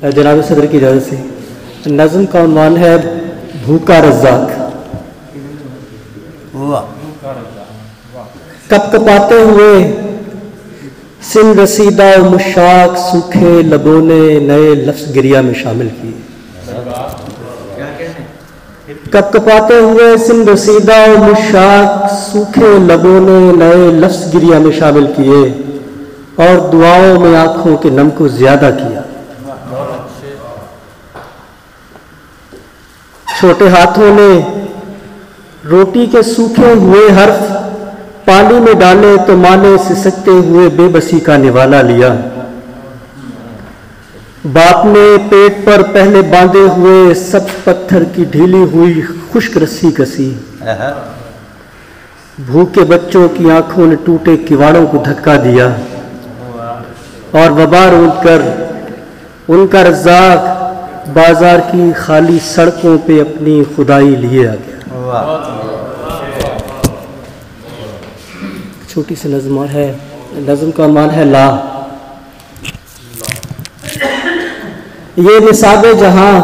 جناب صدر کی اجازت سے نظم کا عنوان ہے بھوکا رزاق۔ کپ کپاتے ہوئے سن رسیدہ و مشاق سوکھے لبوں نے نئے لفظ گریا میں شامل کیے۔ کپ کپاتے ہوئے سن رسیدہ و مشاق سوکھے لبوں نے نئے لفظ گریا میں شامل کیے اور دعاؤں میں آنکھوں کے نم کو زیادہ کیا۔ چھوٹے ہاتھوں نے روٹی کے سوکھے ہوئے حرف پانی میں ڈالے تو ماں نے سسکتے ہوئے بے بسی کا نوالا لیا۔ باپ نے پیٹ پر پہلے باندھے ہوئے سبز پتھر کی ڈھیلی ہوئی خشک رسی کسی۔ بھوکے بچوں کی آنکھوں نے ٹوٹے کواڑوں کو دھکا دیا اور وبا روند کر ان کا رزاق بازار کی خالی سڑکوں پہ اپنی خدائی لیے آ گیا۔ چھوٹی سی نظم ہے، نظم کا عنوان ہے لا۔ یہ نصاب جہاں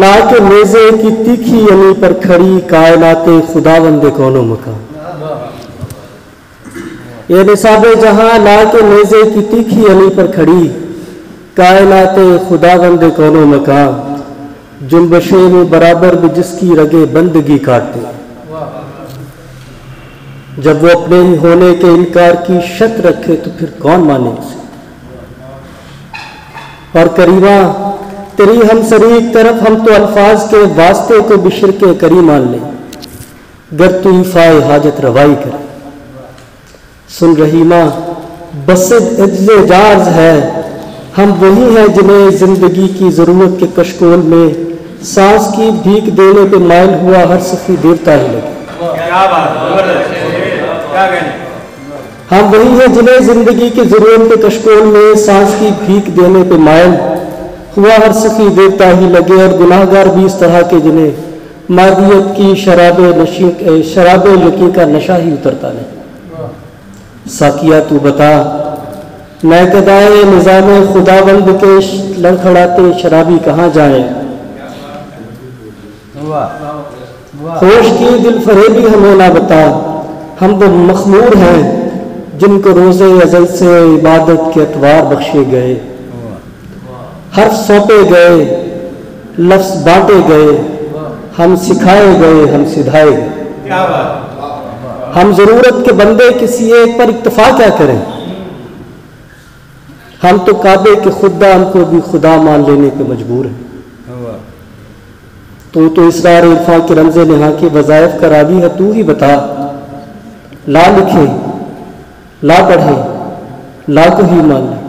لا کے نیزے کی تیکھی یعنی پر کھڑی کائنات خداوند کون و مکان۔ یہ نصاب جہاں لا کے نیزے کی تیکھی یعنی پر کھڑی کائنات خداوند کون و مکان، جنبشیں میں برابر بھی جس کی رگے بندگی کاٹتے، جب وہ اپنے ہی ہونے کے انکار کی شک رکھے تو پھر کون مانے اسے۔ اور کریمہ تیری ہم سری ایک طرف ہم تو الفاظ کے واسطے کو بشر کے کریم مان لیں، گر تو ایفائے حاجت روائی کرے۔ سن رحیمہ بس عجز جارز ہے، ہم وہی ہیں جنہیں زندگی کی ضرورت کے کشکول میں سانس کی بھیک دینے پہ مائل ہوا ہر سخی دیوتا ہی لگے۔ ہم وہی ہیں جنہیں زندگی کی ضرورت کے کشکول میں سانس کی بھیک دینے پہ مائل ہوا ہر سخی دیوتا ہی لگے، اور گناہ گار بھی اس طرح کے جنہیں مادیت کی شراب یقین کا نشہ ہی اترتا نہیں۔ ساقیہ تو بتا میں گدائے نظام خداوند کے لڑکھڑاتے شرابی کہاں جائیں، ہوش کی دل فریبی ہمیں نہ بتا، ہم وہ مخمور ہیں جن کو روزے ازل سے عبادت کے اطوار بخشے گئے، حرف سونپے گئے، لفظ بانٹے گئے، ہم سکھائے گئے، ہم سدھائے گئے۔ ہم ضرورت کے بندے کسی ایک پر اکتفا کیا کریں، ہم تو کعبے کے خدام کو بھی خدا مان لینے پہ مجبور ہیں۔ تو اسرار عرفان کے رمز نہا کے وظائف کا راوی ہے، تو ہی بتا لا لکھے لا پڑھے لا کو ہی مان لے۔